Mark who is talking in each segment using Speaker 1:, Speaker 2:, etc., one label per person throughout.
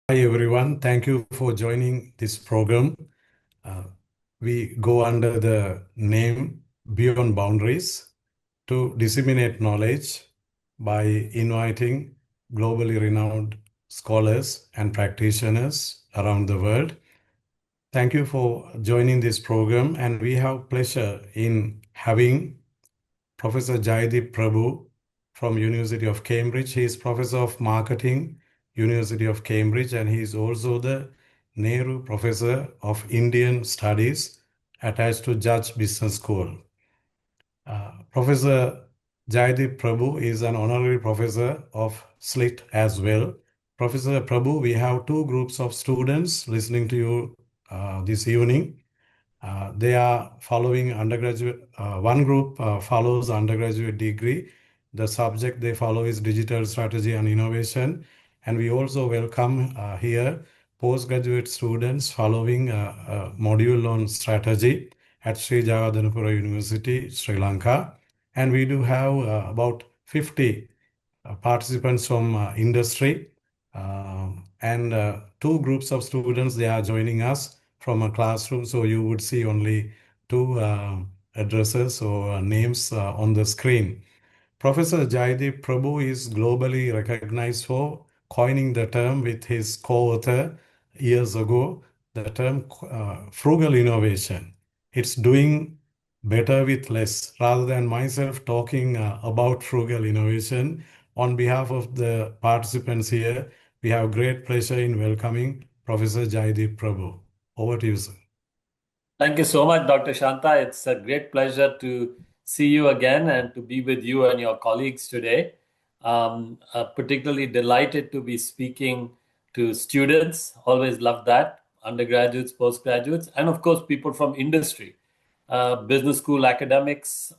Speaker 1: Hi everyone, thank you for joining this program. We go under the name Beyond Boundaries to disseminate knowledge by inviting globally renowned scholars and practitioners around the world. Thank you for joining this program, and we have pleasure in having Professor Jaideep Prabhu from University of Cambridge. He is Professor of Marketing, University of Cambridge, and he is also the Nehru Professor of Indian Studies attached to Judge Business School. Professor Jaideep Prabhu is an honorary professor of SLIIT as well. Professor Prabhu, we have two groups of students listening to you this evening. They are following undergraduate, one group follows undergraduate degree. The subject they follow is digital strategy and innovation. And we also welcome here postgraduate students following a module on strategy at Sri Jagadhanapura University, Sri Lanka. And we do have about 50 participants from industry and two groups of students, they are joining us from a classroom. So you would see only two addresses or names on the screen. Professor Jaideep Prabhu is globally recognized for coining the term with his co-author years ago, the term frugal innovation. It's doing better with less. Rather than myself talking about frugal innovation, on behalf of the participants here, we have great pleasure in welcoming Professor Jaideep Prabhu. Over to you, sir.
Speaker 2: Thank you so much, Dr. Shanta. It's a great pleasure to see you again and to be with you and your colleagues today. Particularly delighted to be speaking to students. Always love that. Undergraduates, postgraduates, and of course, people from industry. Business school academics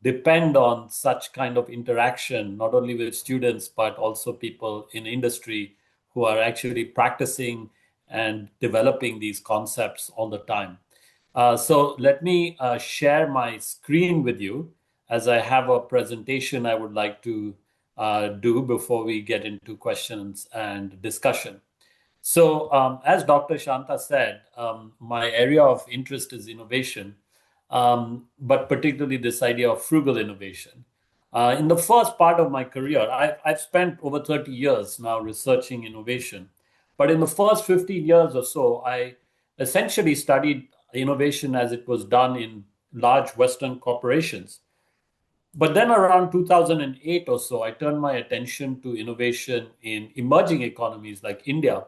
Speaker 2: depend on such kind of interaction, not only with students, but also people in industry who are actually practicing and developing these concepts all the time. So let me share my screen with you as I have a presentation I would like to do before we get into questions and discussion. So as Dr. Shanta said, my area of interest is innovation, but particularly this idea of frugal innovation. In the first part of my career, I've spent over 30 years now researching innovation. But in the first 15 years or so, I essentially studied innovation as it was done in large Western corporations. But then around 2008 or so, I turned my attention to innovation in emerging economies like India,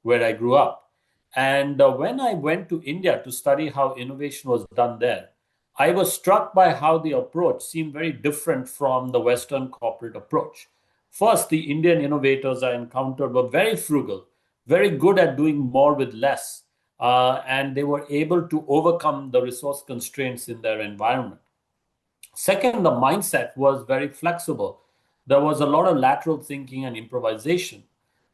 Speaker 2: where I grew up. And when I went to India to study how innovation was done there, I was struck by how the approach seemed very different from the Western corporate approach. First, the Indian innovators I encountered were very frugal, very good at doing more with less, and they were able to overcome the resource constraints in their environment. Second, the mindset was very flexible. There was a lot of lateral thinking and improvisation.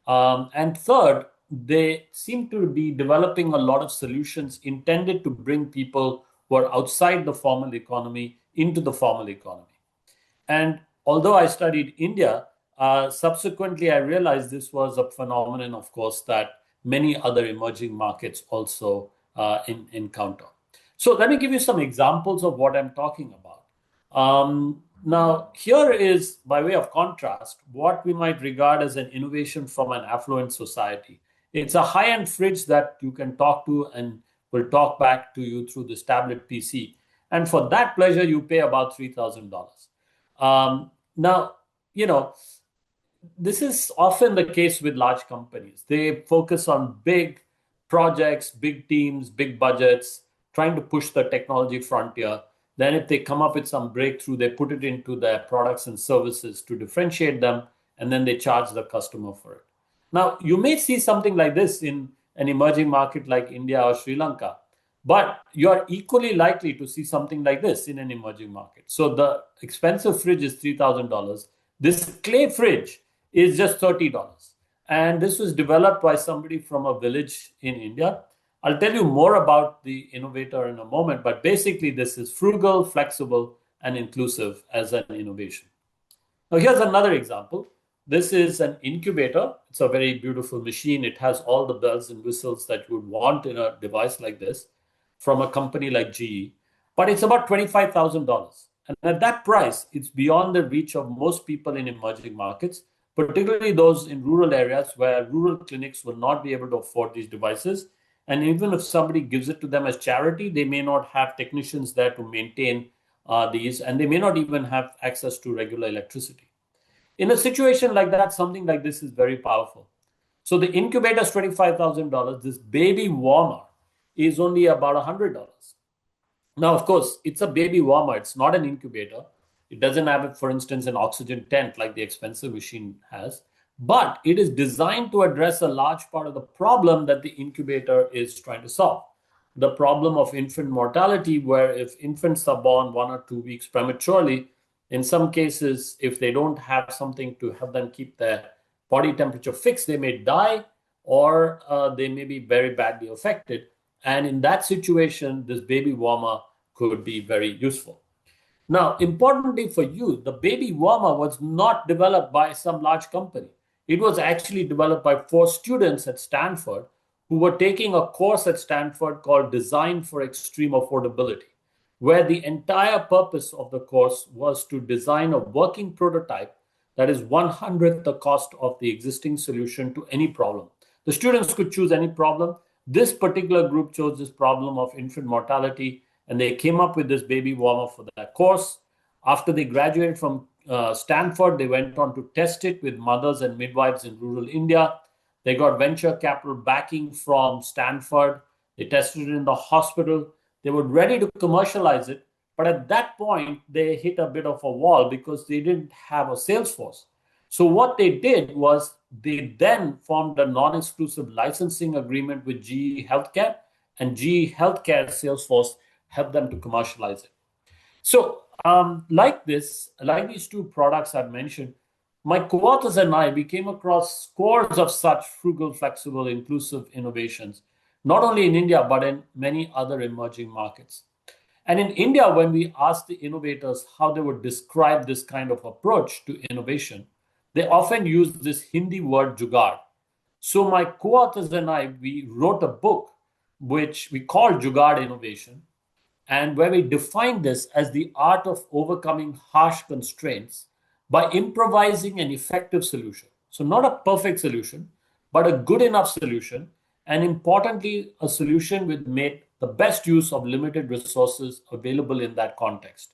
Speaker 2: And third, they seem to be developing a lot of solutions intended to bring people who are outside the formal economy into the formal economy. And although I studied India, subsequently I realized this was a phenomenon, of course, that many other emerging markets also encounter. So let me give you some examples of what I'm talking about. Now, here is, by way of contrast, what we might regard as an innovation from an affluent society. It's a high-end fridge that you can talk to and will talk back to you through this tablet PC. And for that pleasure, you pay about $3,000. Now, this is often the case with large companies. They focus on big projects, big teams, big budgets, trying to push the technology frontier. Then, if they come up with some breakthrough, they put it into their products and services to differentiate them, and then they charge the customer for it. Now, you may see something like this in an emerging market like India or Sri Lanka, but you are equally likely to see something like this in an emerging market. So the expensive fridge is $3,000. This clay fridge is just $30. And this was developed by somebody from a village in India. I'll tell you more about the innovator in a moment, but basically this is frugal, flexible, and inclusive as an innovation. Now here's another example. This is an incubator. It's a very beautiful machine. It has all the bells and whistles that you would want in a device like this from a company like GE. But it's about $25,000. And at that price, it's beyond the reach of most people in emerging markets, particularly those in rural areas where rural clinics will not be able to afford these devices. And even if somebody gives it to them as charity, they may not have technicians there to maintain these, and they may not even have access to regular electricity. In a situation like that, something like this is very powerful. So the incubator is $25,000. This baby warmer is only about $100. Now, of course, it's a baby warmer. It's not an incubator. It doesn't have, for instance, an oxygen tent like the expensive machine has. But it is designed to address a large part of the problem that the incubator is trying to solve. The problem of infant mortality, where if infants are born 1 or 2 weeks prematurely, in some cases, if they don't have something to help them keep their body temperature fixed, they may die or they may be very badly affected. And in that situation, this baby warmer could be very useful. Now, importantly for you, the baby warmer was not developed by some large company. It was actually developed by 4 students at Stanford who were taking a course at Stanford called Design for Extreme Affordability, where the entire purpose of the course was to design a working prototype that is 1/100th the cost of the existing solution to any problem. The students could choose any problem. This particular group chose this problem of infant mortality, and they came up with this baby warmer for that course. After they graduated from Stanford, they went on to test it with mothers and midwives in rural India. They got venture capital backing from Stanford. They tested it in the hospital. They were ready to commercialize it. But at that point, they hit a bit of a wall because they didn't have a sales force. So what they did was they then formed a non-exclusive licensing agreement with GE Healthcare, and GE Healthcare sales force helped them to commercialize it. So like these 2 products I've mentioned, my co-authors and I, we came across scores of such frugal, flexible, inclusive innovations, not only in India, but in many other emerging markets. And in India, when we asked the innovators how they would describe this kind of approach to innovation, they often use this Hindi word jugaad. So my co-authors and I, we wrote a book which we called Jugaad Innovation, and where we define this as the art of overcoming harsh constraints by improvising an effective solution. So, not a perfect solution, but a good enough solution, and importantly, a solution which made the best use of limited resources available in that context.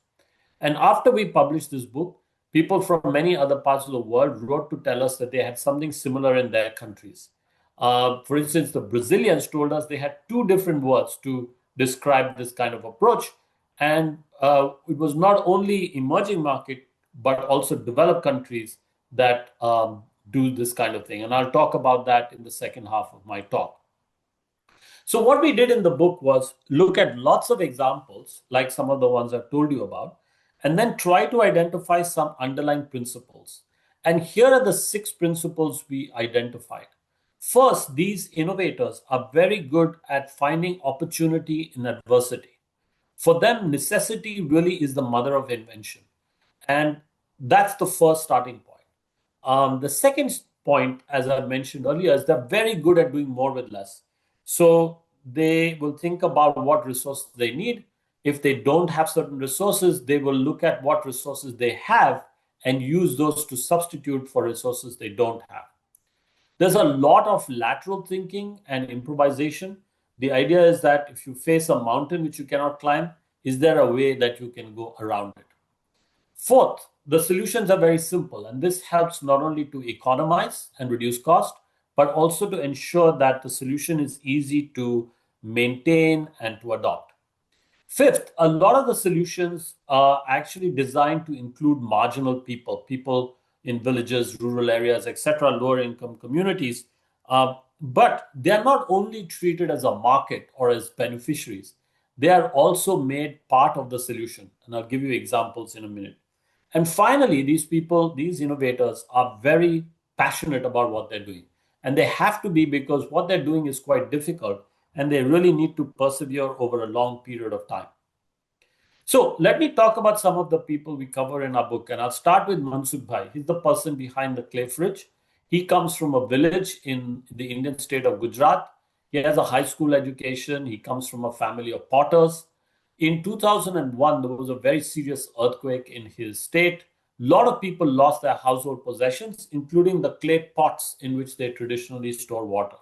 Speaker 2: And after we published this book, people from many other parts of the world wrote to tell us that they had something similar in their countries. For instance, the Brazilians told us they had 2 different words to describe this kind of approach. And it was not only emerging market, but also developed countries that do this kind of thing. And I'll talk about that in the second half of my talk. So what we did in the book was look at lots of examples, like some of the ones I've told you about, and then try to identify some underlying principles. And here are the 6 principles we identified. First, these innovators are very good at finding opportunity in adversity. For them, necessity really is the mother of invention. And that's the first starting point. The second point, as I mentioned earlier, is they're very good at doing more with less. So they will think about what resources they need. If they don't have certain resources, they will look at what resources they have and use those to substitute for resources they don't have. There's a lot of lateral thinking and improvisation. The idea is that if you face a mountain which you cannot climb, is there a way that you can go around it? Fourth, the solutions are very simple, and this helps not only to economize and reduce cost, but also to ensure that the solution is easy to maintain and to adopt. Fifth, a lot of the solutions are actually designed to include marginal people, people in villages, rural areas, etc., lower income communities. But they're not only treated as a market or as beneficiaries, they are also made part of the solution. And I'll give you examples in a minute. And finally, these people, these innovators are very passionate about what they're doing. And they have to be, because what they're doing is quite difficult and they really need to persevere over a long period of time. So let me talk about some of the people we cover in our book. And I'll start with Mansukh Bhai. He's the person behind the clay fridge. He comes from a village in the Indian state of Gujarat. He has a high school education. He comes from a family of potters. In 2001, there was a very serious earthquake in his state. A lot of people lost their household possessions, including the clay pots in which they traditionally store water.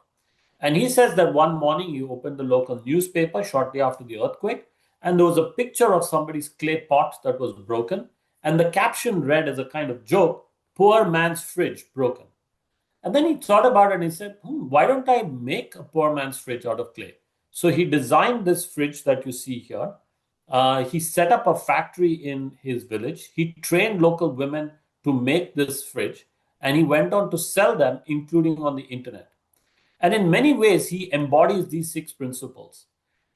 Speaker 2: And he says that one morning he opened the local newspaper shortly after the earthquake, and there was a picture of somebody's clay pot that was broken. And the caption read as a kind of joke, "Poor man's fridge broken." And then he thought about it and he said, why don't I make a poor man's fridge out of clay? So he designed this fridge that you see here. He set up a factory in his village. He trained local women to make this fridge, and he went on to sell them, including on the internet. And in many ways, he embodies these six principles.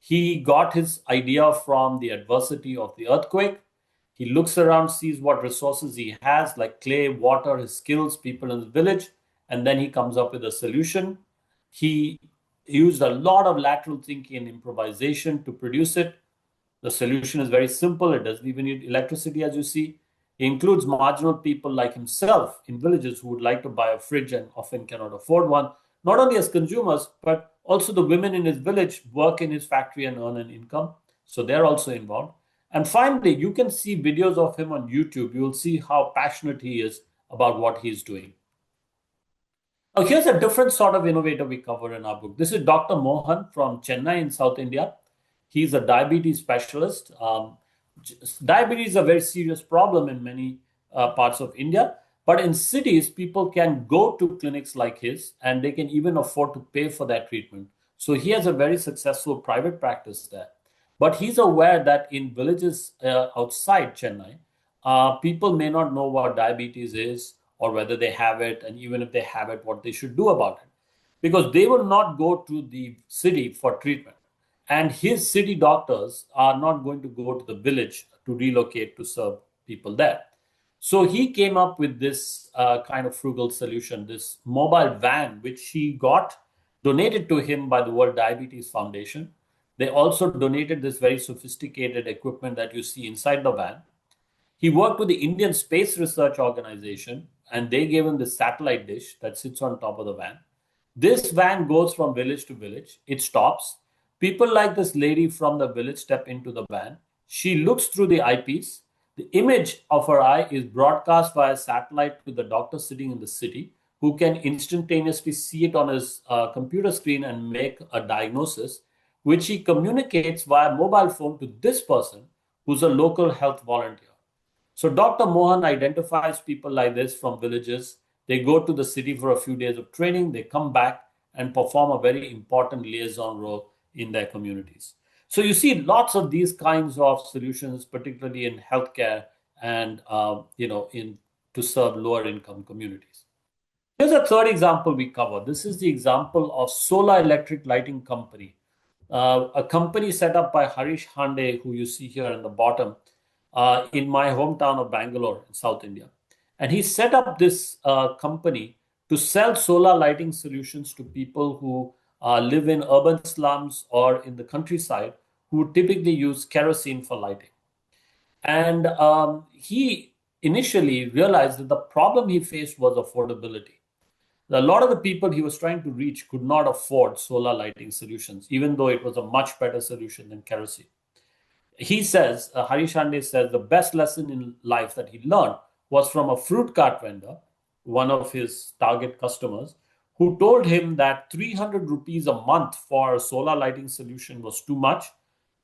Speaker 2: He got his idea from the adversity of the earthquake. He looks around, sees what resources he has, like clay, water, his skills, people in the village, and then he comes up with a solution. He used a lot of lateral thinking and improvisation to produce it. The solution is very simple. It doesn't even need electricity, as you see. It includes marginal people like himself in villages who would like to buy a fridge and often cannot afford one, not only as consumers, but also the women in his village work in his factory and earn an income. So they're also involved. And finally, you can see videos of him on YouTube. You will see how passionate he is about what he's doing. Now, here's a different sort of innovator we cover in our book. This is Dr. Mohan from Chennai in South India. He's a diabetes specialist. Diabetes is a very serious problem in many parts of India. But in cities, people can go to clinics like his and they can even afford to pay for that treatment. So he has a very successful private practice there. But he's aware that in villages outside Chennai, people may not know what diabetes is or whether they have it, and even if they have it, what they should do about it. Because they will not go to the city for treatment. And his city doctors are not going to go to the village to relocate to serve people there. So he came up with this kind of frugal solution, this mobile van, which he got donated to him by the World Diabetes Foundation. They also donated this very sophisticated equipment that you see inside the van. He worked with the Indian Space Research Organization, and they gave him this satellite dish that sits on top of the van. This van goes from village to village. It stops. People like this lady from the village step into the van. She looks through the eyepiece. The image of her eye is broadcast via satellite to the doctor sitting in the city, who can instantaneously see it on his computer screen and make a diagnosis, which he communicates via mobile phone to this person, who's a local health volunteer. So Dr. Mohan identifies people like this from villages. They go to the city for a few days of training. They come back and perform a very important liaison role in their communities. So you see lots of these kinds of solutions, particularly in healthcare and in to serve lower income communities. Here's a third example we cover. This is the example of Solar Electric Lighting Company, a company set up by Harish Hande, who you see here in the bottom, in my hometown of Bangalore in South India. And he set up this company to sell solar lighting solutions to people who live in urban slums or in the countryside who typically use kerosene for lighting. And he initially realized that the problem he faced was affordability. A lot of the people he was trying to reach could not afford solar lighting solutions, even though it was a much better solution than kerosene. He says, Harish Hande says, the best lesson in life that he learned was from a fruit cart vendor, one of his target customers, who told him that 300 rupees a month for a solar lighting solution was too much,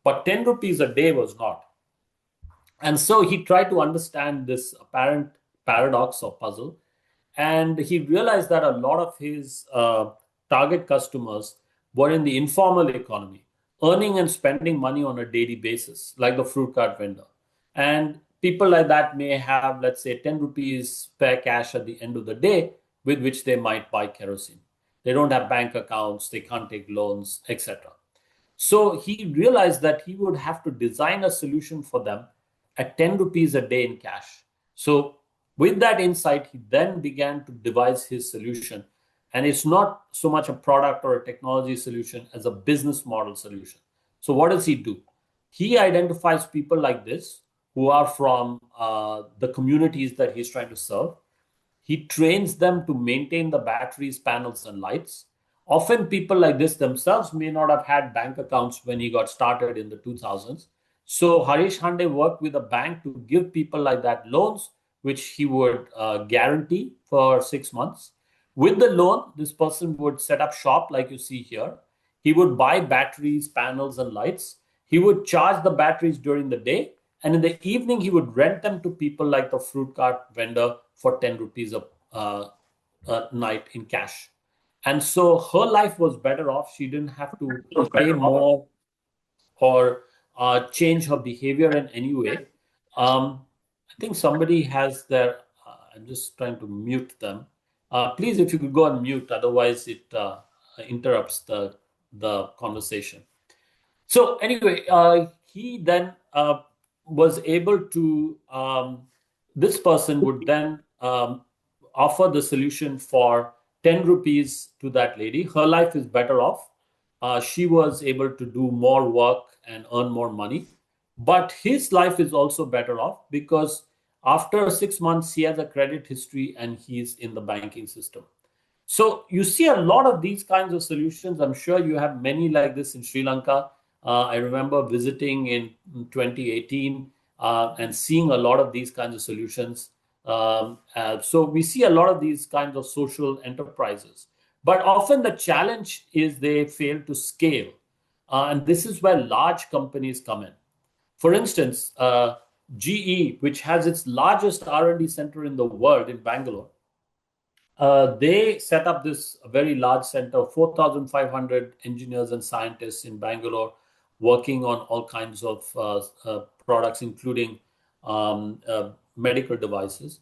Speaker 2: but 10 rupees a day was not. And so he tried to understand this apparent paradox or puzzle. And he realized that a lot of his target customers were in the informal economy, earning and spending money on a daily basis, like the fruit cart vendor. And people like that may have, let's say, 10 rupees spare cash at the end of the day with which they might buy kerosene. They don't have bank accounts, they can't take loans, etc. So he realized that he would have to design a solution for them at 10 rupees a day in cash. So with that insight, he then began to devise his solution. And it's not so much a product or a technology solution as a business model solution. So what does he do? he identifies people like this who are from the communities that he's trying to serve. He trains them to maintain the batteries, panels, and lights. Often, people like this themselves may not have had bank accounts when he got started in the 2000s. So, Harish Hande worked with a bank to give people like that loans, which he would guarantee for 6 months. With the loan, this person would set up shop like you see here. He would buy batteries, panels, and lights. He would charge the batteries during the day, and in the evening, he would rent them to people like the fruit cart vendor for 10 rupees a night in cash. And so her life was better off. She didn't have to pay more or change her behavior in any way. I think somebody has their, I'm just trying to mute them. Please, if you could go on mute, otherwise it interrupts the conversation. So anyway, he then was able to, this person would then offer the solution for 10 rupees to that lady. Her life is better off. She was able to do more work and earn more money. But his life is also better off because after 6 months, he has a credit history and he's in the banking system. So you see a lot of these kinds of solutions. I'm sure you have many like this in Sri Lanka. I remember visiting in 2018 and seeing a lot of these kinds of solutions. So we see a lot of these kinds of social enterprises. But often the challenge is they fail to scale. And this is where large companies come in. For instance, GE, which has its largest R&D center in the world in Bangalore, they set up this very large center, 4,500 engineers and scientists in Bangalore, working on all kinds of products, including medical devices.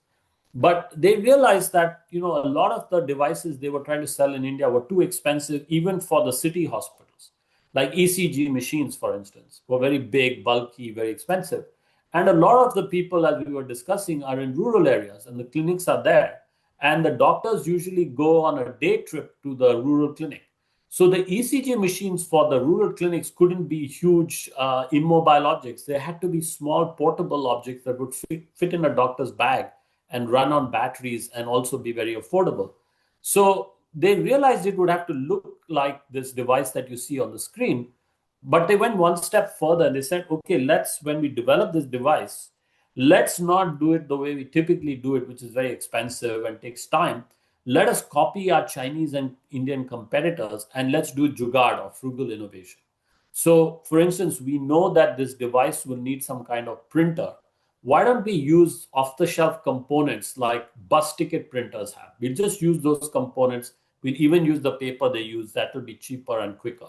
Speaker 2: But they realized that a lot of the devices they were trying to sell in India were too expensive, even for the city hospitals. Like ECG machines, for instance, were very big, bulky, very expensive. And a lot of the people, as we were discussing, are in rural areas, and the clinics are there. And the doctors usually go on a day trip to the rural clinic. So the ECG machines for the rural clinics couldn't be huge immobile objects. They had to be small portable objects that would fit in a doctor's bag and run on batteries and also be very affordable. So they realized it would have to look like this device that you see on the screen. But they went one step further and they said, okay, when we develop this device, let's not do it the way we typically do it, which is very expensive and takes time. Let us copy our Chinese and Indian competitors and let's do jugaad or frugal innovation. So, for instance, we know that this device will need some kind of printer. Why don't we use off-the-shelf components like bus ticket printers have? We'll just use those components. We'll even use the paper they use. That will be cheaper and quicker.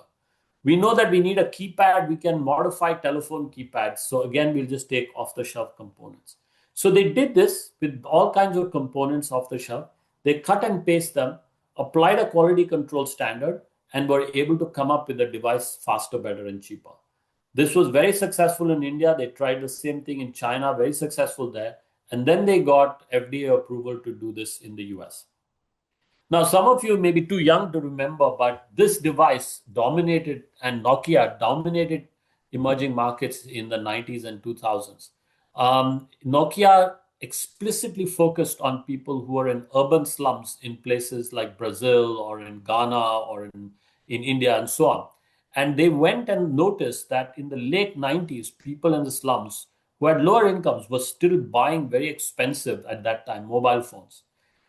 Speaker 2: We know that we need a keypad. We can modify telephone keypads. So again, we'll just take off-the-shelf components. So they did this with all kinds of components off the shelf. They cut and paste them, applied a quality control standard, and were able to come up with a device faster, better, and cheaper. This was very successful in India. They tried the same thing in China, very successful there. And then they got FDA approval to do this in the US. Now, some of you may be too young to remember, but this device dominated, and Nokia dominated emerging markets in the 90s and 2000s. Nokia explicitly focused on people who are in urban slums in places like Brazil or in Ghana or in India and so on. And they went and noticed that in the late 90s, people in the slums who had lower incomes were still buying very expensive at that time mobile phones.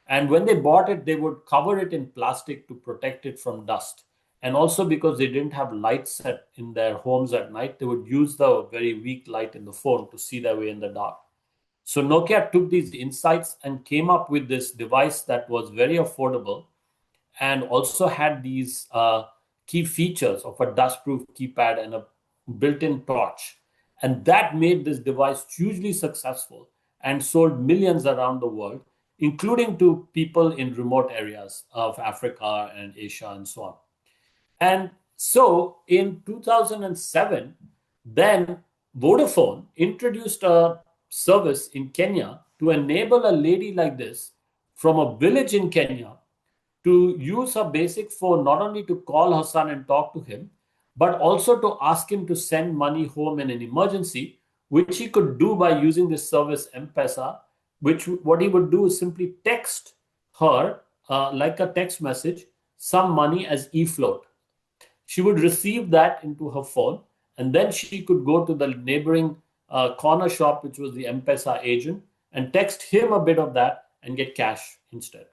Speaker 2: And when they bought it, they would cover it in plastic to protect it from dust. And also because they didn't have lights set in their homes at night, they would use the very weak light in the phone to see their way in the dark. So Nokia took these insights and came up with this device that was very affordable and also had these key features of a dust-proof keypad and a built-in torch. And that made this device hugely successful and sold millions around the world, including to people in remote areas of Africa and Asia and so on. And so in 2007, then Vodafone introduced a service in Kenya to enable a lady like this from a village in Kenya to use her basic phone not only to call her son and talk to him, but also to ask him to send money home in an emergency, which he could do by using this service M-Pesa, which what he would do is simply text her, like a text message, some money as e-float. She would receive that into her phone, and then she could go to the neighboring corner shop, which was the M-Pesa agent, and text him a bit of that and get cash instead.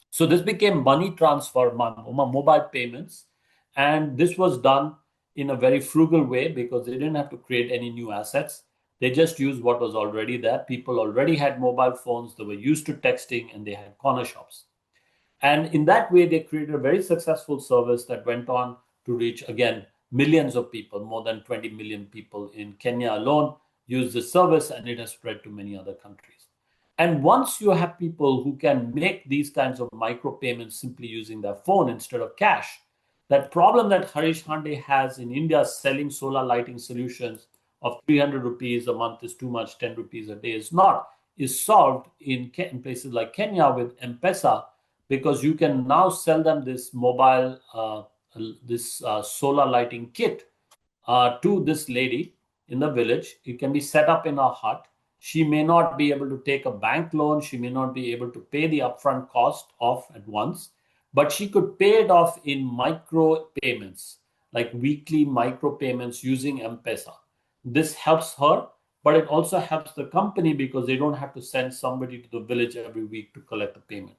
Speaker 2: So this became money transfer, mobile payments, and this was done in a very frugal way because they didn't have to create any new assets. They just used what was already there. People already had mobile phones, they were used to texting, and they had corner shops. And in that way, they created a very successful service that went on to reach, again, millions of people. More than 20 million people in Kenya alone use this service, and it has spread to many other countries. And once you have people who can make these kinds of micro payments simply using their phone instead of cash, that problem that Harish Hande has in India selling solar lighting solutions of 300 rupees a month is too much, 10 rupees a day is not, is solved in places like Kenya with M-Pesa, because you can now sell them this mobile, solar lighting kit to this lady in the village. It can be set up in a hut. She may not be able to take a bank loan. She may not be able to pay the upfront cost off at once, but she could pay it off in micro payments, like weekly micro payments using M-Pesa. This helps her, but it also helps the company because they don't have to send somebody to the village every week to collect the payment.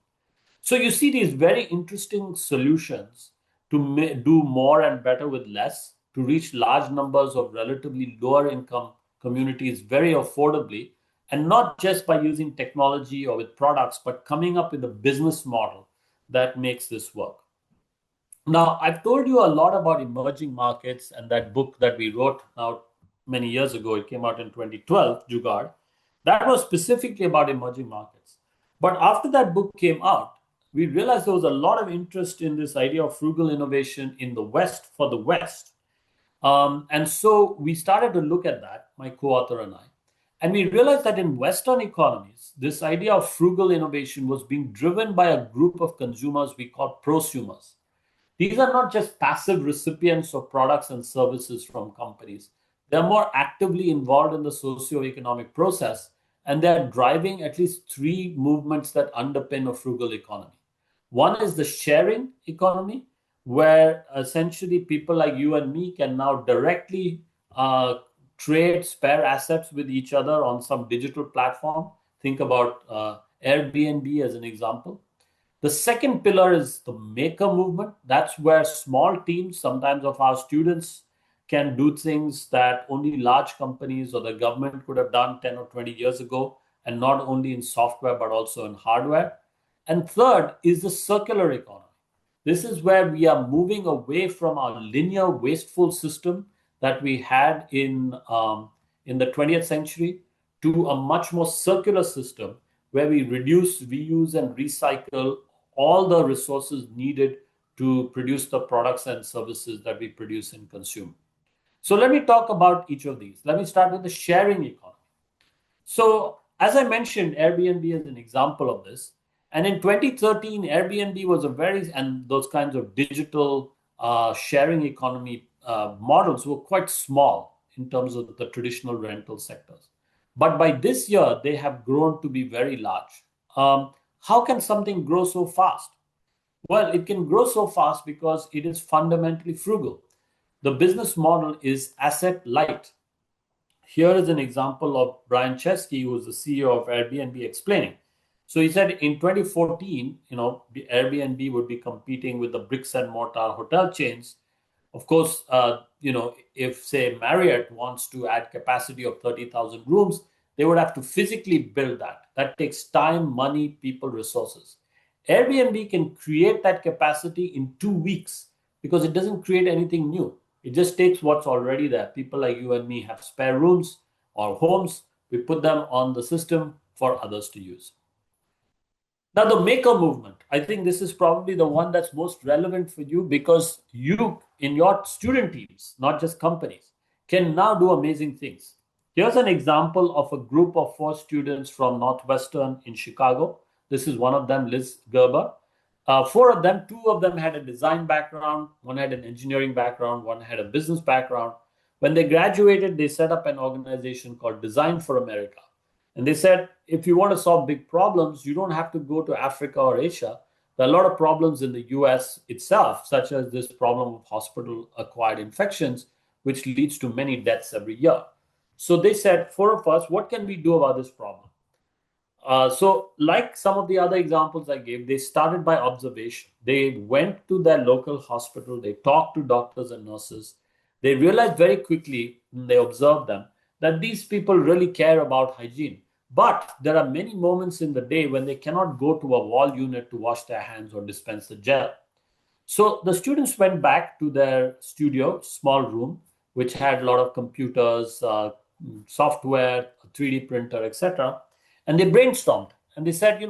Speaker 2: So you see these very interesting solutions to do more and better with less, to reach large numbers of relatively lower income communities very affordably, and not just by using technology or with products, but coming up with a business model that makes this work. Now, I've told you a lot about emerging markets and that book that we wrote out many years ago. It came out in 2012, Jugaad. That was specifically about emerging markets. But after that book came out, we realized there was a lot of interest in this idea of frugal innovation in the West for the West. And so we started to look at that, my co author and I. And we realized that in Western economies, this idea of frugal innovation was being driven by a group of consumers we call prosumers. These are not just passive recipients of products and services from companies. They're more actively involved in the socio-economic process, and they're driving at least three movements that underpin a frugal economy. One is the sharing economy, where essentially people like you and me can now directly trade spare assets with each other on some digital platform. Think about Airbnb as an example. The second pillar is the maker movement. That's where small teams, sometimes of our students, can do things that only large companies or the government could have done 10 or 20 years ago, and not only in software, but also in hardware. And third is the circular economy. This is where we are moving away from our linear, wasteful system that we had in the 20th century to a much more circular system where we reduce, reuse, and recycle all the resources needed to produce the products and services that we produce and consume. So let me talk about each of these. Let me start with the sharing economy. So as I mentioned, Airbnb is an example of this. And in 2013, Airbnb was and those kinds of digital sharing economy models were quite small in terms of the traditional rental sectors. But by this year, they have grown to be very large. How can something grow so fast? Well, it can grow so fast because it is fundamentally frugal. The business model is asset light. Here is an example of Brian Chesky, who is the CEO of Airbnb, explaining. So he said in 2014, the Airbnb would be competing with the bricks and mortar hotel chains. Of course, if say Marriott wants to add capacity of 30,000 rooms, they would have to physically build that. That takes time, money, people, resources. Airbnb can create that capacity in 2 weeks because it doesn't create anything new. It just takes what's already there. People like you and me have spare rooms or homes. We put them on the system for others to use. Now, the maker movement, I think this is probably the one that's most relevant for you because you, in your student teams, not just companies, can now do amazing things. Here's an example of a group of 4 students from Northwestern in Chicago. This is one of them, Liz Gerber. Four of them, two of them had a design background, one had an engineering background, one had a business background. When they graduated, they set up an organization called Design for America. And they said, if you want to solve big problems, you don't have to go to Africa or Asia. There are a lot of problems in the US itself, such as this problem of hospital-acquired infections, which leads to many deaths every year. So they said, four of us, what can we do about this problem? So like some of the other examples I gave, they started by observation. They went to their local hospital, they talked to doctors and nurses. They realized very quickly, when they observed them, that these people really care about hygiene. But there are many moments in the day when they cannot go to a wall unit to wash their hands or dispense the gel. So the students went back to their studio, small room, which had a lot of computers, software, a 3D printer, etc. And they brainstormed and they said,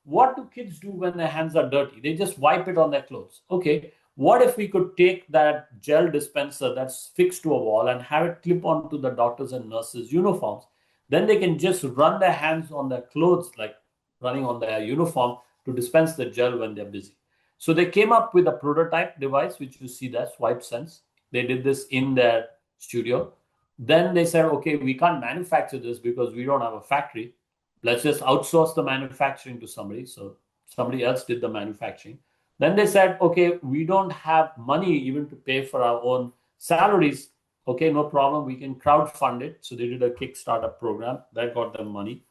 Speaker 2: what do kids do when their hands are dirty? They just wipe it on their clothes. Okay, what if we could take that gel dispenser that's fixed to a wall and have it clip onto the doctors and nurses' uniforms? Then they can just run their hands on their clothes, like running on their uniform, to dispense the gel when they're busy. So they came up with a prototype device, which you see there, Swipe Sense. They did this in their studio. Then they said, okay, we can't manufacture this because we don't have a factory. Let's just outsource the manufacturing to somebody. So somebody else did the manufacturing. Then they said, okay, we don't have money even to pay for our own salaries. Okay, no problem. We can crowdfund it. So they did a Kickstarter program that got them money.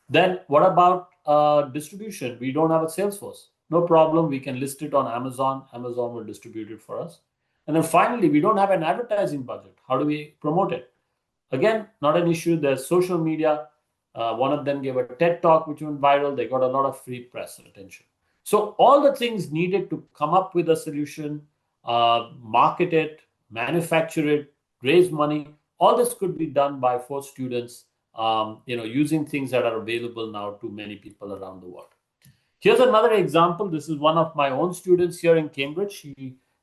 Speaker 2: Then what about distribution? We don't have a sales force. No problem. We can list it on Amazon. Amazon will distribute it for us. And then finally, we don't have an advertising budget. How do we promote it? Again, not an issue. There's social media. One of them gave a TED talk, which went viral. They got a lot of free press attention. So all the things needed to come up with a solution, market it, manufacture it, raise money, all this could be done by four students, using things that are available now to many people around the world. Here's another example. This is one of my own students here in Cambridge.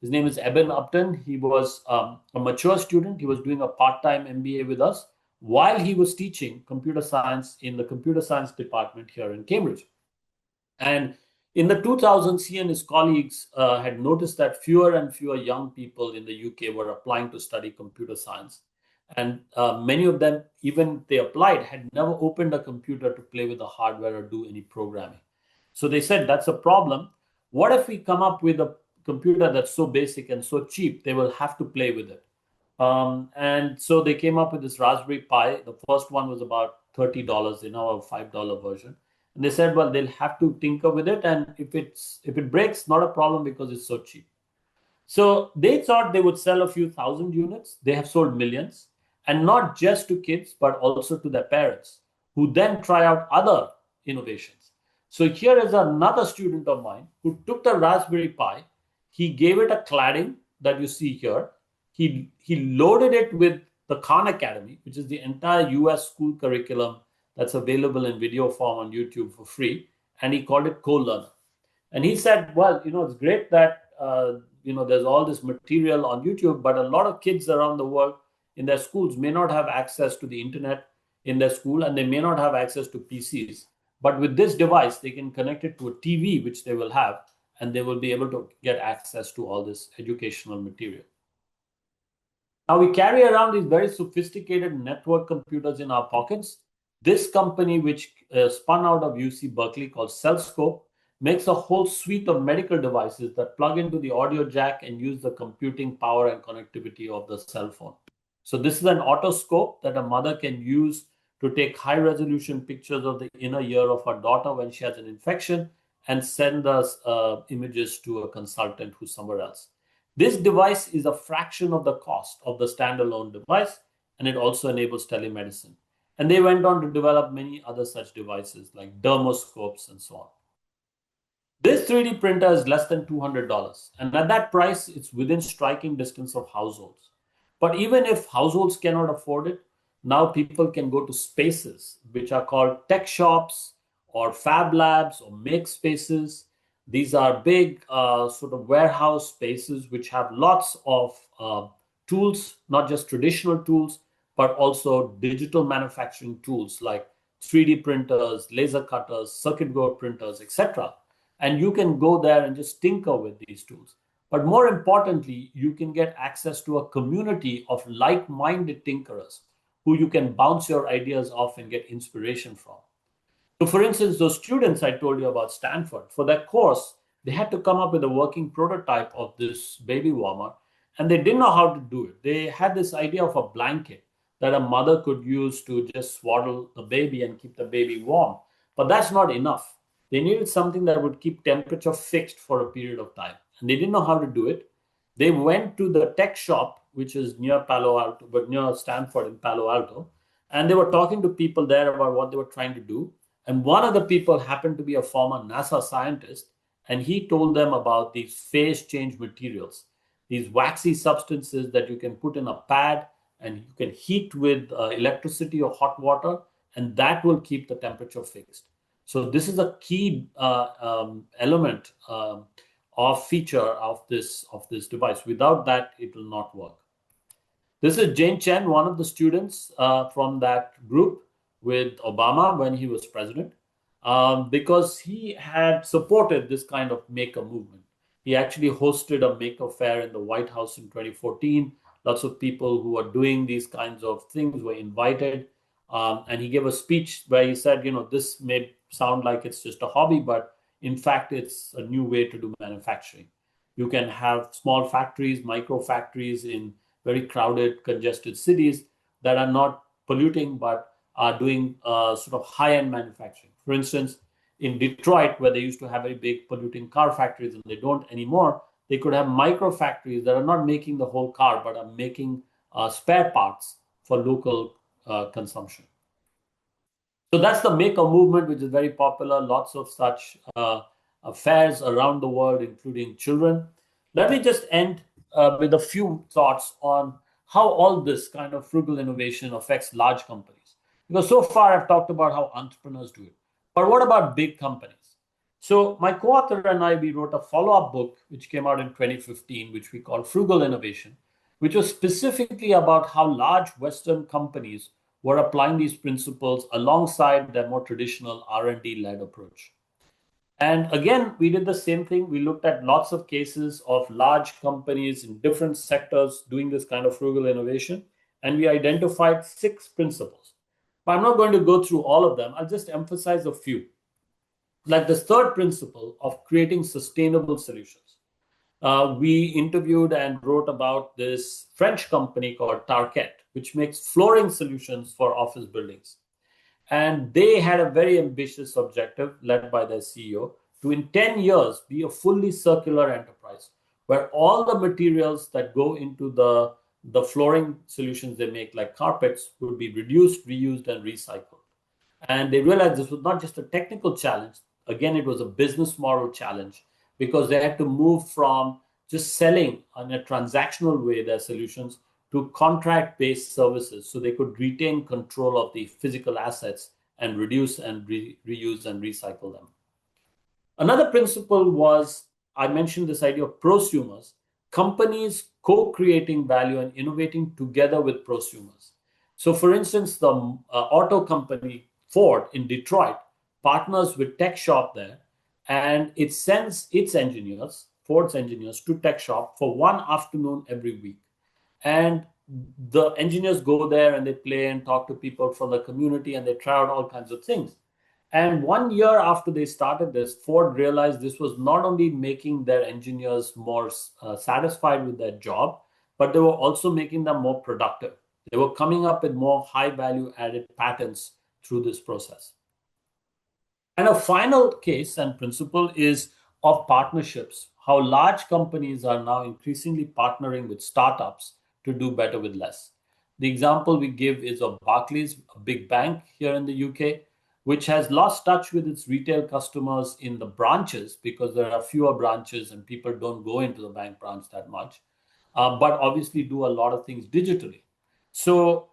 Speaker 2: His name is Eben Upton. He was a mature student. He was doing a part-time MBA with us while he was teaching computer science in the computer science department here in Cambridge. And in the 2000s, he and his colleagues had noticed that fewer and fewer young people in the UK were applying to study computer science. And many of them, even they applied, had never opened a computer to play with the hardware or do any programming. So they said, that's a problem. What if we come up with a computer that's so basic and so cheap, they will have to play with it? And so they came up with this Raspberry Pi. The first one was about $30. They now have a $5 version. And they said, well, they'll have to tinker with it. And if it breaks, not a problem because it's so cheap. So they thought they would sell a few thousand units. They have sold millions. And not just to kids, but also to their parents, who then try out other innovations. So here is another student of mine who took the Raspberry Pi. He gave it a cladding that you see here. He loaded it with the Khan Academy, which is the entire US school curriculum that's available in video form on YouTube for free. And he called it Co-Learner. And he said, well, it's great that, there's all this material on YouTube, but a lot of kids around the world in their schools may not have access to the internet in their school, and they may not have access to PCs. But with this device, they can connect it to a TV, which they will have, and they will be able to get access to all this educational material. Now, we carry around these very sophisticated network computers in our pockets. This company, which spun out of UC Berkeley, called CellScope, makes a whole suite of medical devices that plug into the audio jack and use the computing power and connectivity of the cell phone. So this is an otoscope that a mother can use to take high-resolution pictures of the inner ear of her daughter when she has an infection and send us images to a consultant who's somewhere else. This device is a fraction of the cost of the standalone device, and it also enables telemedicine. And they went on to develop many other such devices like dermoscopes and so on. This 3D printer is less than $200, and at that price, it's within striking distance of households. But even if households cannot afford it, now people can go to spaces, which are called tech shops or fab labs or make spaces. These are big sort of warehouse spaces which have lots of tools, not just traditional tools, but also digital manufacturing tools like 3D printers, laser cutters, circuit board printers, etc. And you can go there and just tinker with these tools. But more importantly, you can get access to a community of like-minded tinkerers who you can bounce your ideas off and get inspiration from. So, for instance, those students I told you about Stanford, for their course, they had to come up with a working prototype of this baby warmer, and they didn't know how to do it. They had this idea of a blanket that a mother could use to just swaddle the baby and keep the baby warm. But that's not enough. They needed something that would keep temperature fixed for a period of time. And they didn't know how to do it. They went to the tech shop, which is near Palo Alto, but near Stanford in Palo Alto, and they were talking to people there about what they were trying to do. And one of the people happened to be a former NASA scientist, and he told them about these phase change materials, these waxy substances that you can put in a pad and you can heat with electricity or hot water, and that will keep the temperature fixed. So this is a key element of feature of this device. Without that, it will not work. This is Jane Chen, one of the students from that group with Obama when he was president, because he had supported this kind of maker movement. He actually hosted a maker fair in the White House in 2014. Lots of people who are doing these kinds of things were invited. And he gave a speech where he said, this may sound like it's just a hobby, but in fact, it's a new way to do manufacturing. You can have small factories, micro factories in very crowded, congested cities that are not polluting but are doing sort of high-end manufacturing. For instance, in Detroit, where they used to have very big polluting car factories and they don't anymore, they could have micro factories that are not making the whole car but are making spare parts for local consumption. So that's the maker movement, which is very popular. Lots of such fairs around the world, including children. Let me just end with a few thoughts on how all this kind of frugal innovation affects large companies. Because so far I've talked about how entrepreneurs do it. But what about big companies? So my co-author and I, we wrote a follow-up book, which came out in 2015, which we call Frugal Innovation, which was specifically about how large Western companies were applying these principles alongside their more traditional R&D-led approach. And again, we did the same thing. We looked at lots of cases of large companies in different sectors doing this kind of frugal innovation, and we identified 6 principles. But I'm not going to go through all of them. I'll just emphasize a few. Like the third principle of creating sustainable solutions. We interviewed and wrote about this French company called Tarkett, which makes flooring solutions for office buildings. And they had a very ambitious objective led by their CEO to, in 10 years, be a fully circular enterprise where all the materials that go into the flooring solutions they make, like carpets, would be reduced, reused, and recycled. And they realized this was not just a technical challenge. Again, it was a business model challenge because they had to move from just selling in a transactional way their solutions to contract-based services so they could retain control of the physical assets and reduce and reuse and recycle them. Another principle was, I mentioned this idea of prosumers, companies co-creating value and innovating together with prosumers. So for instance, the auto company Ford in Detroit partners with Tech Shop there, and it sends its engineers, Ford's engineers, to Tech Shop for one afternoon every week. And the engineers go there and they play and talk to people from the community and they try out all kinds of things. And 1 year after they started this, Ford realized this was not only making their engineers more satisfied with their job, but they were also making them more productive. They were coming up with more high value added patents through this process. And a final case and principle is of partnerships, how large companies are now increasingly partnering with startups to do better with less. The example we give is of Barclays, a big bank here in the UK, which has lost touch with its retail customers in the branches because there are fewer branches and people don't go into the bank branch that much, but obviously do a lot of things digitally. So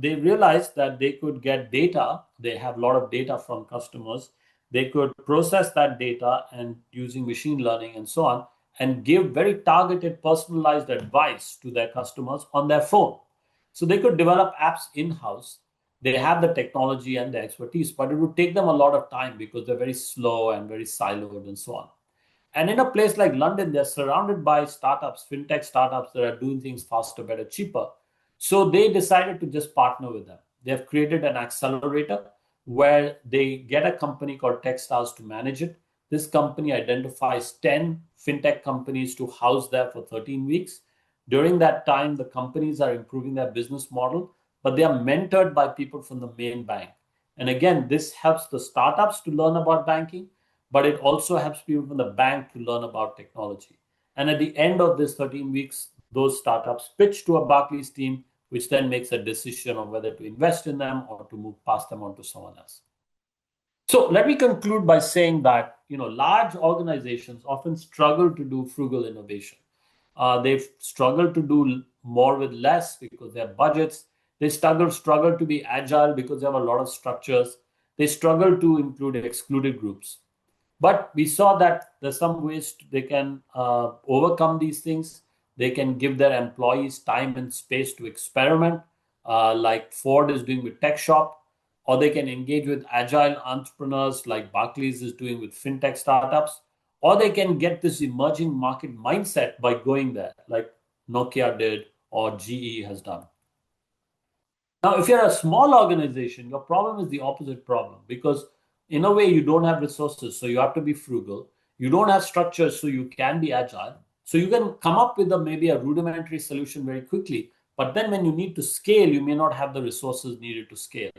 Speaker 2: they realized that they could get data. They have a lot of data from customers. They could process that data and using machine learning and so on, and give very targeted, personalized advice to their customers on their phone. So they could develop apps in-house. They have the technology and the expertise, but it would take them a lot of time because they're very slow and very siloed and so on. And in a place like London, they're surrounded by startups, fintech startups that are doing things faster, better, cheaper. So they decided to just partner with them. They have created an accelerator where they get a company called Techstars to manage it. This company identifies 10 fintech companies to house there for 13 weeks. During that time, the companies are improving their business model, but they are mentored by people from the main bank. And again, this helps the startups to learn about banking, but it also helps people from the bank to learn about technology. And at the end of this 13 weeks, those startups pitch to a Barclays team, which then makes a decision on whether to invest in them or to move past them on to someone else. So let me conclude by saying that large organizations often struggle to do frugal innovation. They've struggled to do more with less because they have budgets. They struggle to be agile because they have a lot of structures. They struggle to include excluded groups. But we saw that there's some ways they can overcome these things. They can give their employees time and space to experiment, like Ford is doing with Tech Shop, or they can engage with agile entrepreneurs like Barclays is doing with fintech startups, or they can get this emerging market mindset by going there, like Nokia did or GE has done. Now, if you're a small organization, your problem is the opposite problem because, in a way, you don't have resources, so you have to be frugal. You don't have structures, so you can be agile. So you can come up with maybe a rudimentary solution very quickly. But then when you need to scale, you may not have the resources needed to scale.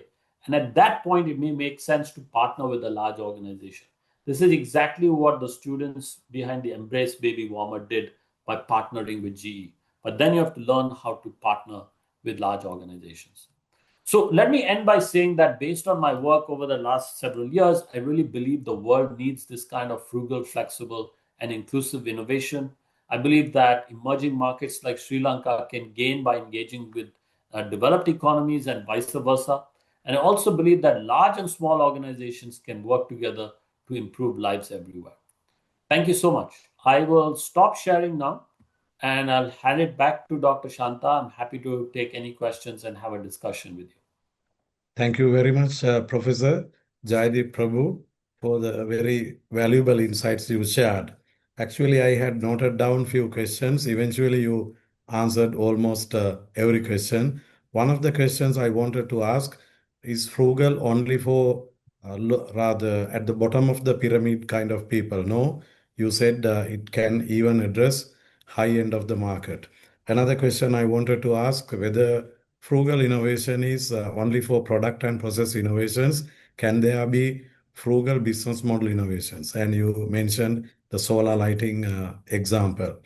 Speaker 2: And at that point, it may make sense to partner with a large organization. This is exactly what the students behind the Embrace Baby Warmer did by partnering with GE. But then you have to learn how to partner with large organizations. So let me end by saying that based on my work over the last several years, I really believe the world needs this kind of frugal, flexible, and inclusive innovation. I believe that emerging markets like Sri Lanka can gain by engaging with developed economies and vice versa. And I also believe that large and small organizations can work together to improve lives everywhere. Thank you so much. I will stop sharing now and I'll hand it back to Dr. Shanta. I'm happy to take any questions and have a discussion with you.
Speaker 1: Thank you very much, Professor Jaideep Prabhu, for the very valuable insights you shared. Actually, I had noted down few questions. Eventually, you answered almost every question. One of the questions I wanted to ask is frugal only for rather at the bottom of the pyramid kind of people? No, you said it can even address high end of the market. Another question I wanted to ask whether frugal innovation is only for product and process innovations. Can there be frugal business model innovations? And you mentioned the solar lighting example.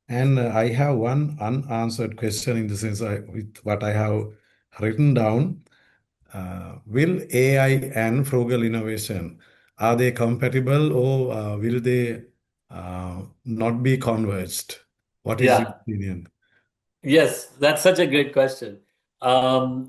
Speaker 1: And I have one unanswered question in the sense with what I have written down. Will AI and frugal innovation, are they compatible or will they not be converged? What is your
Speaker 2: Yeah.
Speaker 1: opinion?
Speaker 2: Yes, that's such a great question.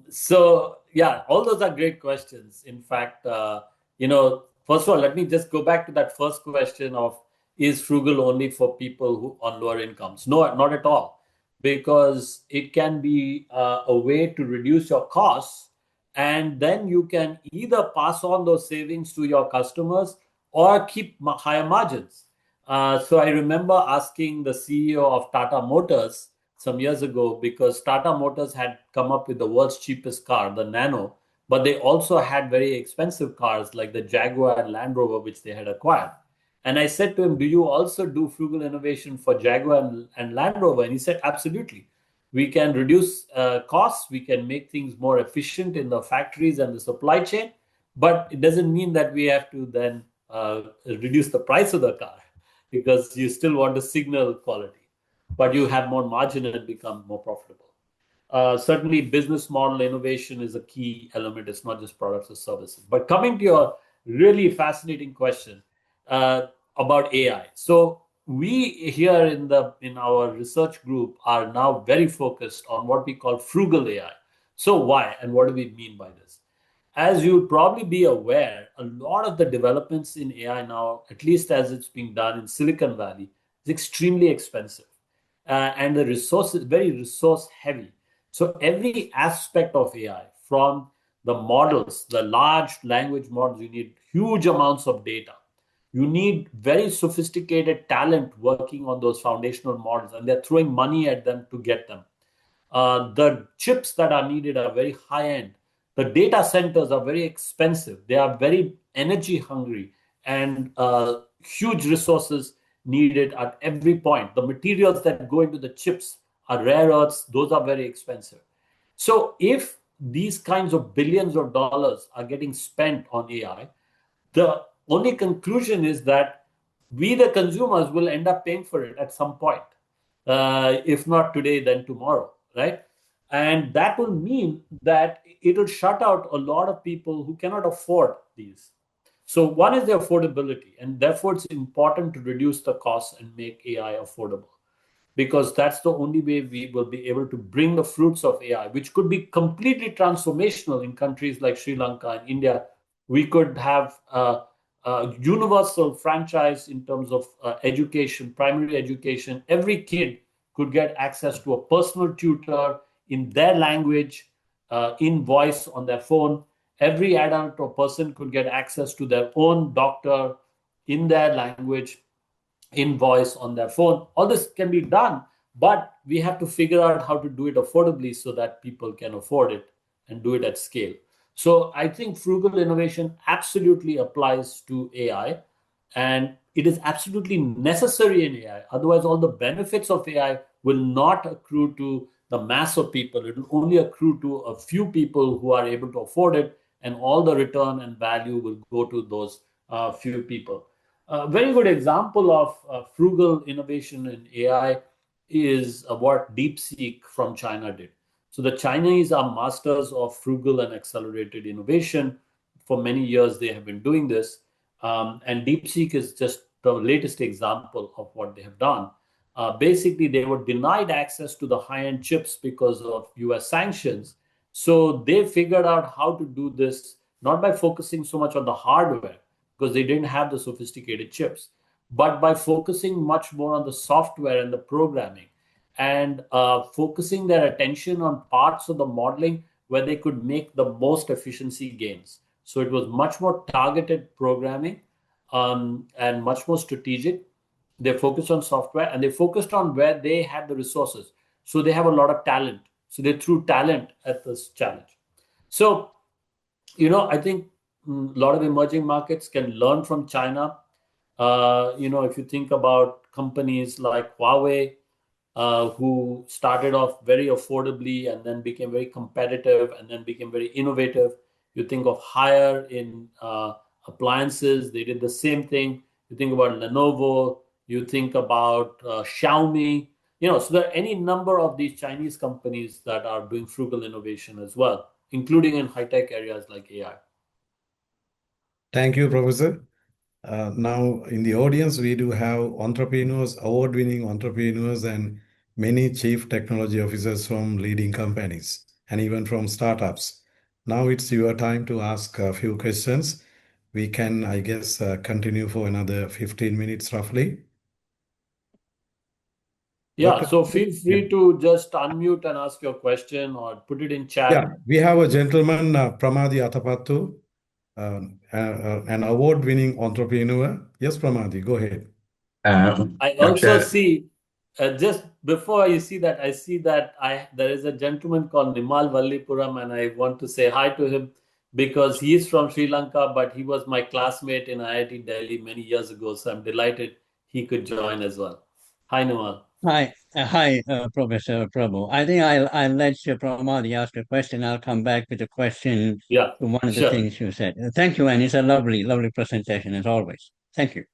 Speaker 2: So yeah, all those are great questions. In fact, first of all, let me just go back to that first question of is frugal only for people who on lower incomes? No, not at all, because it can be a way to reduce your costs, and then you can either pass on those savings to your customers or keep higher margins. So I remember asking the CEO of Tata Motors some years ago because Tata Motors had come up with the world's cheapest car, the Nano, but they also had very expensive cars like the Jaguar and Land Rover, which they had acquired. And I said to him, do you also do frugal innovation for Jaguar and Land Rover? And he said, absolutely. We can reduce costs, we can make things more efficient in the factories and the supply chain, but it doesn't mean that we have to then reduce the price of the car because you still want to signal quality, but you have more margin and become more profitable. Certainly, business model innovation is a key element. It's not just products or services. But coming to your really fascinating question about AI, so we here in our research group are now very focused on what we call frugal AI. So why and what do we mean by this? As you'd probably be aware, a lot of the developments in AI now, at least as it's being done in Silicon Valley, is extremely expensive. And the resource is very resource heavy. So every aspect of AI, from the models, the large language models, you need huge amounts of data. You need very sophisticated talent working on those foundational models, and they're throwing money at them to get them. The chips that are needed are very high end. The data centers are very expensive. They are very energy hungry, and huge resources needed at every point. The materials that go into the chips are rare earths, those are very expensive. So, if these kinds of billions of dollars are getting spent on AI, the only conclusion is that we, the consumers, will end up paying for it at some point. If not today, then tomorrow, right? And that will mean that it will shut out a lot of people who cannot afford these. So, one is the affordability, and therefore it's important to reduce the costs and make AI affordable, because that's the only way we will be able to bring the fruits of AI, which could be completely transformational in countries like Sri Lanka and India. We could have a universal franchise in terms of education, primary education. Every kid could get access to a personal tutor in their language, in voice on their phone. Every adult or person could get access to their own doctor in their language, invoice on their phone. All this can be done, but we have to figure out how to do it affordably so that people can afford it and do it at scale. So I think frugal innovation absolutely applies to AI, and it is absolutely necessary in AI. Otherwise, all the benefits of AI will not accrue to the mass of people. It will only accrue to a few people who are able to afford it, and all the return and value will go to those few people. A very good example of frugal innovation in AI is what DeepSeek from China did. So the Chinese are masters of frugal and accelerated innovation. For many years, they have been doing this. And DeepSeek is just the latest example of what they have done. Basically, they were denied access to the high-end chips because of US sanctions. So they figured out how to do this not by focusing so much on the hardware, because they didn't have the sophisticated chips, but by focusing much more on the software and the programming, and focusing their attention on parts of the modeling where they could make the most efficiency gains. So it was much more targeted programming, and much more strategic. They focused on software, and they focused on where they had the resources. So they have a lot of talent. So they threw talent at this challenge. So, I think a lot of emerging markets can learn from China. If you think about companies like Huawei, who started off very affordably and then became very competitive and then became very innovative. You think of Haier in appliances, they did the same thing. You think about Lenovo, you think about Xiaomi. So there are any number of these Chinese companies that are doing frugal innovation as well, including in high-tech areas like AI.
Speaker 1: Thank you, Professor. Now, in the audience, we do have entrepreneurs, award-winning entrepreneurs, and many chief technology officers from leading companies and even from startups. Now it's your time to ask a few questions. We can, I guess, continue for another 15 minutes roughly.
Speaker 2: Yeah,
Speaker 1: Dr.
Speaker 2: so feel
Speaker 1: Yeah.
Speaker 2: free to just unmute and ask your question or put it in chat.
Speaker 1: Yeah, we have a gentleman, Pramadi Atapattu, an award-winning entrepreneur. Yes, Pramadi, go ahead.
Speaker 2: I also
Speaker 3: Dr.
Speaker 2: see, just before you see that, I see that there is a gentleman called Nimal Vallipuram, and I want to say hi to him because he's from Sri Lanka, but he was my classmate in IIT Delhi many years ago. So I'm delighted he could join as well. Hi, Nimal.
Speaker 4: Hi, Professor Prabhu. I think I'll let Pramadi ask a question. I'll come back with a question
Speaker 2: Yeah,
Speaker 4: to one of the
Speaker 2: sure.
Speaker 4: things you said. Thank you, and it's a lovely, lovely presentation as always. Thank you.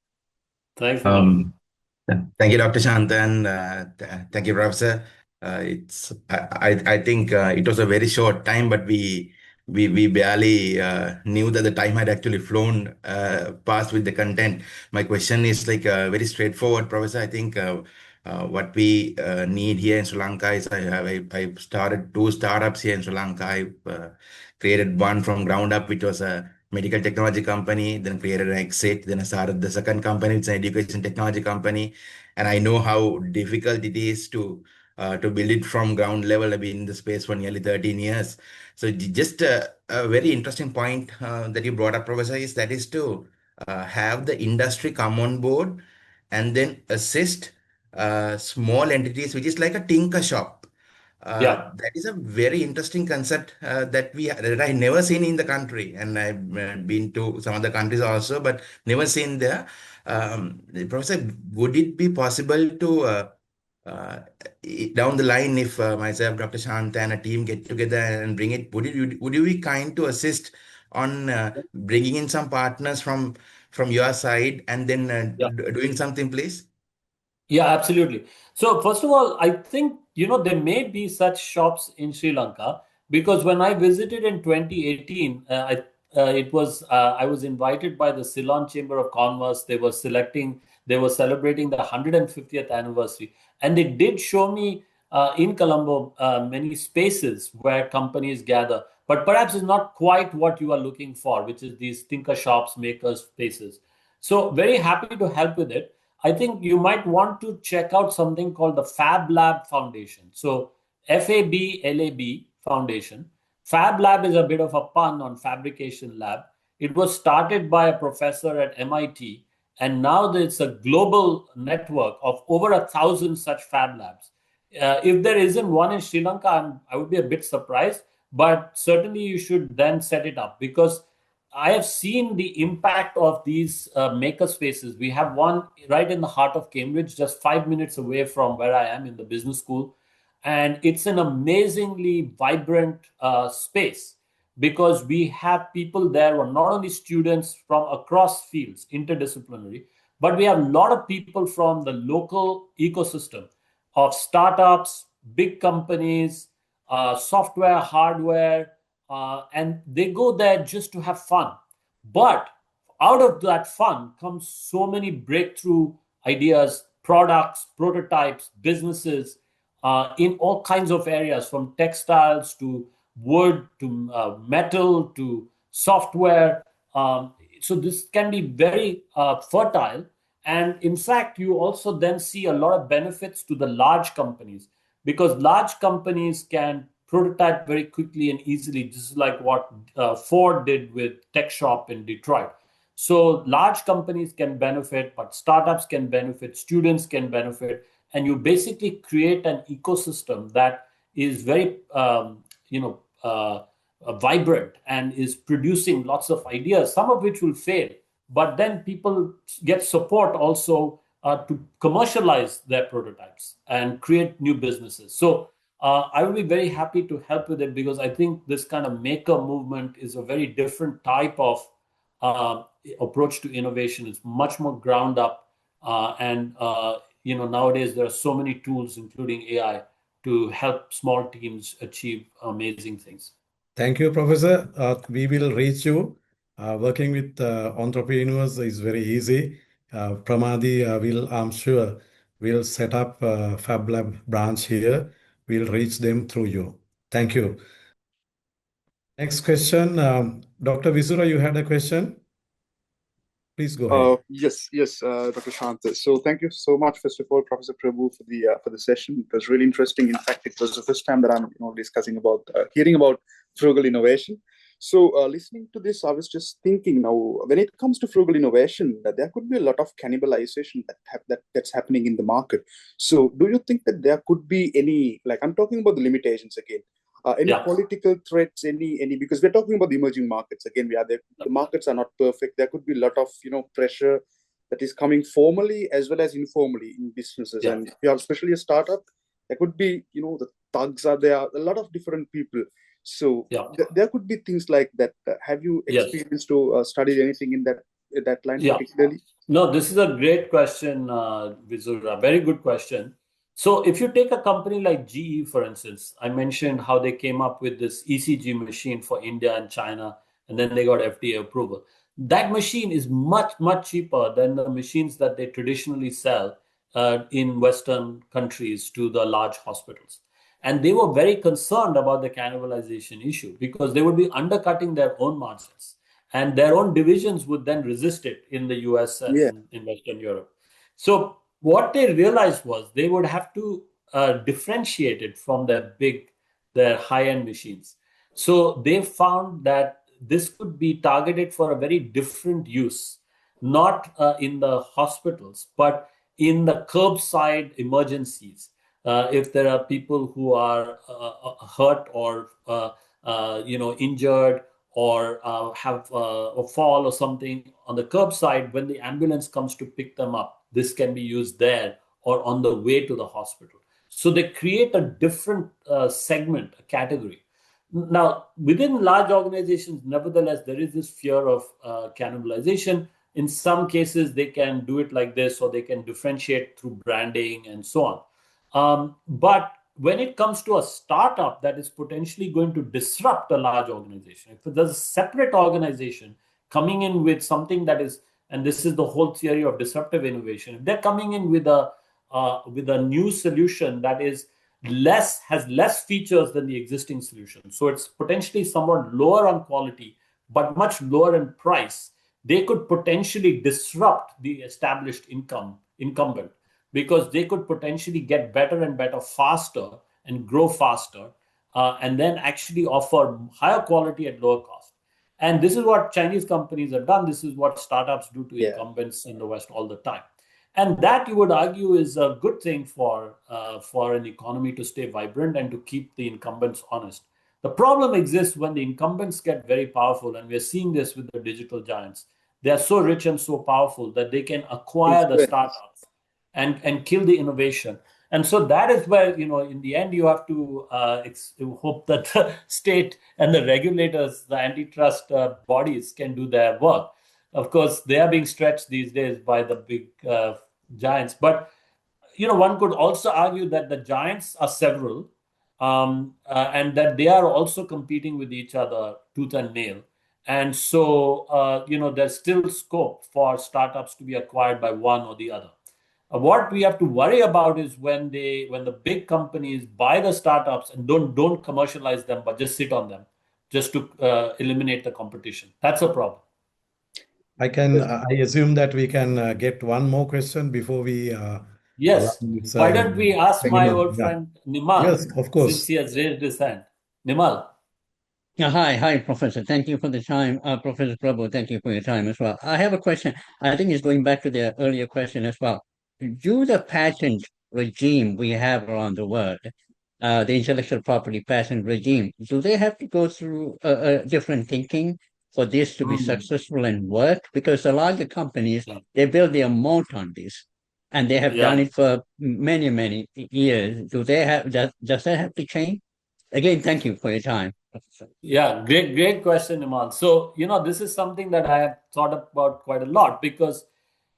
Speaker 2: Thanks, Nimal.
Speaker 3: Thank you, Dr. Shanta, and thank you, Professor. I think it was a very short time, but we barely knew that the time had actually flown past with the content. My question is like very straightforward, Professor. I think what we need here in Sri Lanka is I started two startups here in Sri Lanka. I created one from ground up, which was a medical technology company, then created an exit, then I started the second company, it's an education technology company. And I know how difficult it is to to build it from ground level. I've been in the space for nearly 13 years. So just a very interesting point that you brought up, Professor, is that is to have the industry come on board and then assist small entities, which is like a tinker shop.
Speaker 2: Yeah.
Speaker 3: That is a very interesting concept that I never seen in the country, and I've been to some other countries also, but never seen there. Professor, would it be possible to uh, down the line, if myself, Dr. Shanta, and a team get together and bring it, would you be kind to assist on bringing in some partners from your side and then
Speaker 2: Yeah.
Speaker 3: doing something, please?
Speaker 2: Yeah, absolutely. So first of all, I think, there may be such shops in Sri Lanka because when I visited in 2018, I was invited by the Ceylon Chamber of Commerce. They were celebrating the 150th anniversary, and they did show me in Colombo many spaces where companies gather. But perhaps it's not quite what you are looking for, which is these thinker shops, maker spaces. So very happy to help with it. I think you might want to check out something called the Fab Lab Foundation. So FABLAB Foundation. Fab Lab is a bit of a pun on fabrication lab. It was started by a professor at MIT, and now it's a global network of over 1,000 such Fab Labs. If there isn't one in Sri Lanka, I would be a bit surprised, but certainly you should then set it up because I have seen the impact of these maker spaces. We have one right in the heart of Cambridge, just 5 minutes away from where I am in the business school. And it's an amazingly vibrant space because we have people there who are not only students from across fields, interdisciplinary, but we have a lot of people from the local ecosystem of startups, big companies, software, hardware, and they go there just to have fun. But out of that fun comes so many breakthrough ideas, products, prototypes, businesses in all kinds of areas, from textiles to wood to metal to software. So this can be very fertile. And in fact, you also then see a lot of benefits to the large companies because large companies can prototype very quickly and easily, just like what Ford did with Tech Shop in Detroit. So large companies can benefit, but startups can benefit, students can benefit, and you basically create an ecosystem that is very, vibrant and is producing lots of ideas, some of which will fail, but then people get support also to commercialize their prototypes and create new businesses. So I will be very happy to help with it because I think this kind of maker movement is a very different type of approach to innovation. It's much more ground up, and nowadays there are so many tools, including AI, to help small teams achieve amazing things.
Speaker 1: Thank you, Professor. We will reach you. Working with entrepreneurs is very easy. Pramadi I'm sure, will set up a Fab Lab branch here. We'll reach them through you. Thank you. Next question, Dr. Visura, you had a question? Please go ahead.
Speaker 5: Yes, Dr. Shanta. So thank you so much, first of all, Professor Prabhu, for the session. It was really interesting. In fact, it was the first time that I'm discussing about hearing about frugal innovation. So listening to this, I was just thinking now, when it comes to frugal innovation, that there could be a lot of cannibalization that's happening in the market. So do you think that there could be any, like I'm talking about the limitations again, any political threats, any because we're talking about the emerging markets again. The markets are not perfect. There could be a lot of pressure that is coming formally as well as informally in businesses. And if you have especially a startup, there could be the thugs are there, a lot of different people. So there could be things like that. Have you experienced to study anything in that line particularly?
Speaker 2: No, this is a great question, Vizura. Very good question. So if you take a company like GE, for instance, I mentioned how they came up with this ECG machine for India and China, and then they got FDA approval. That machine is much, much cheaper than the machines that they traditionally sell in Western countries to the large hospitals. And they were very concerned about the cannibalization issue because they would be undercutting their own margins. And their own divisions would then resist it in the US and in Western Europe. So what they realized was they would have to differentiated from their high-end machines. So they found that this could be targeted for a very different use, not in the hospitals, but in the curbside emergencies. If there are people who are hurt or injured or have a fall or something on the curbside, when the ambulance comes to pick them up, this can be used there or on the way to the hospital. So they create a different segment, a category. Now, within large organizations, nevertheless, there is this fear of cannibalization. In some cases, they can do it like this, or they can differentiate through branding and so on. But when it comes to a startup that is potentially going to disrupt a large organization, if there's a separate organization coming in with something that is, and this is the whole theory of disruptive innovation, if they're coming in with a new solution that is has less features than the existing solution, so it's potentially somewhat lower on quality but much lower in price, they could potentially disrupt the established incumbent, because they could potentially get better and better faster and grow faster, and then actually offer higher quality at lower cost. And this is what Chinese companies have done. This is what startups do to incumbents in the West all the time. And that, you would argue, is a good thing for an economy to stay vibrant and to keep the incumbents honest. The problem exists when the incumbents get very powerful, and we're seeing this with the digital giants. They are so rich and so powerful that they can acquire the startups and kill the innovation. And so that is where, in the end, you have to hope that the state and the regulators, the antitrust bodies, can do their work. Of course, they are being stretched these days by the big giants. But, one could also argue that the giants are several, and that they are also competing with each other tooth and nail. And so, there's still scope for startups to be acquired by one or the other. What we have to worry about is when the big companies buy the startups and don't commercialize them, but just sit on them, just to eliminate the competition. That's a problem.
Speaker 1: I assume that we can get one more question before we.
Speaker 2: Yes. Why don't we ask my old friend Nimal?
Speaker 1: Yes, of course.
Speaker 2: Since he has raised his hand. Nimal.
Speaker 4: Hi, Professor. Thank you for the time. Professor Prabhu, thank you for your time as well. I have a question. I think it's going back to the earlier question as well. Do the patent regime we have around the world, the intellectual property patent regime, do they have to go through a different thinking for this to be successful and work? Because a lot of the companies, they build their moat on this, and they have done it for many, many years. Does that have to change? Again, thank you for your time.
Speaker 2: Yeah, great question, Nimal. So, this is something that I have thought about quite a lot, because,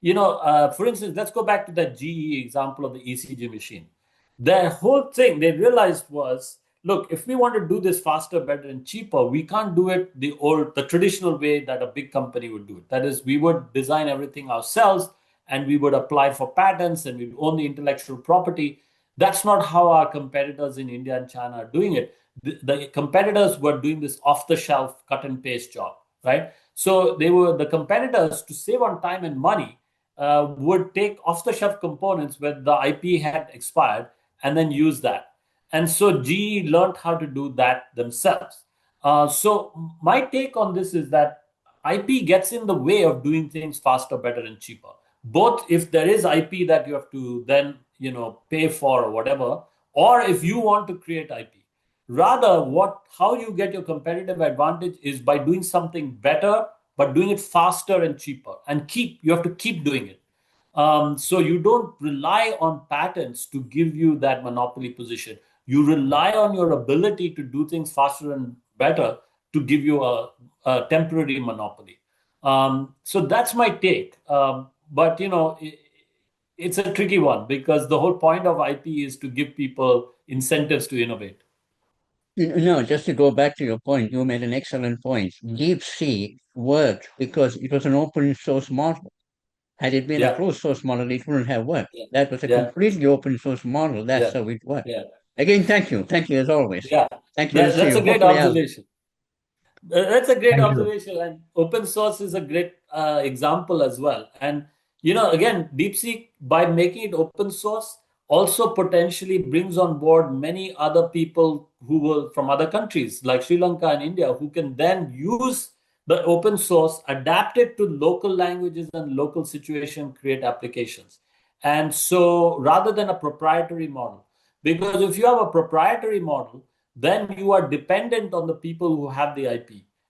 Speaker 2: for instance, let's go back to that GE example of the ECG machine. Their whole thing they realized was, look, if we want to do this faster, better, and cheaper, we can't do it the traditional way that a big company would do it. That is, we would design everything ourselves, and we would apply for patents, and we'd own the intellectual property. That's not how our competitors in India and China are doing it. The competitors were doing this off-the-shelf cut and paste job, right? So the competitors, to save on time and money, would take off-the-shelf components where the IP had expired and then use that. And so GE learned how to do that themselves. So my take on this is that IP gets in the way of doing things faster, better, and cheaper. Both if there is IP that you have to then pay for or whatever, or if you want to create IP. Rather, how you get your competitive advantage is by doing something better, but doing it faster and cheaper, and you have to keep doing it. So you don't rely on patents to give you that monopoly position. You rely on your ability to do things faster and better to give you a temporary monopoly. So that's my take. But it's a tricky one, because the whole point of IP is to give people incentives to innovate.
Speaker 4: No, just to go back to your point, you made an excellent point. DeepSeek worked because it was an open source model. Had it been a closed source model, it wouldn't have worked. That was a completely open source model. That's how it worked. Again, thank you. Thank you as always. Thank you.
Speaker 2: That's a great observation. That's a great observation. And open source is a great example as well. And, again, DeepSeek, by making it open source, also potentially brings on board many other people who will from other countries like Sri Lanka and India, who can then use the open source, adapt it to local languages and local situation, create applications. And so rather than a proprietary model, because if you have a proprietary model, then you are dependent on the people who have the IP.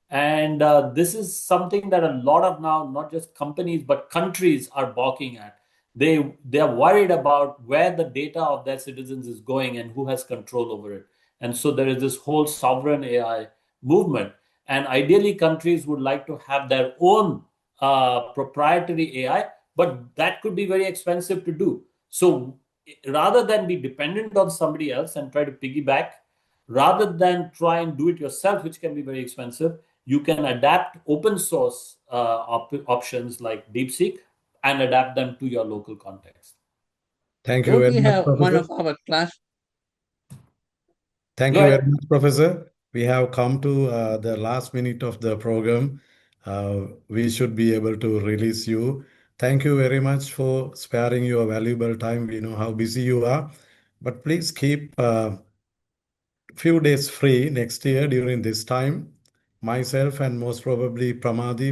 Speaker 2: And this is something that a lot of now, not just companies, but countries are balking at. They're worried about where the data of their citizens is going and who has control over it. And so there is this whole sovereign AI movement. And ideally, countries would like to have their own proprietary AI, but that could be very expensive to do. So rather than be dependent on somebody else and try to piggyback, rather than try and do it yourself, which can be very expensive, you can adapt open source options like DeepSeek and adapt them to your local context.
Speaker 1: Thank you
Speaker 4: Could
Speaker 1: very
Speaker 4: we
Speaker 1: much,
Speaker 4: have one
Speaker 1: Professor.
Speaker 4: of our class?
Speaker 1: Thank
Speaker 2: Go
Speaker 1: you very
Speaker 2: ahead.
Speaker 1: much, Professor. We have come to the last minute of the program. We should be able to release you. Thank you very much for sparing your valuable time. We know how busy you are, but please keep few days free next year during this time. Myself and most probably Pramadi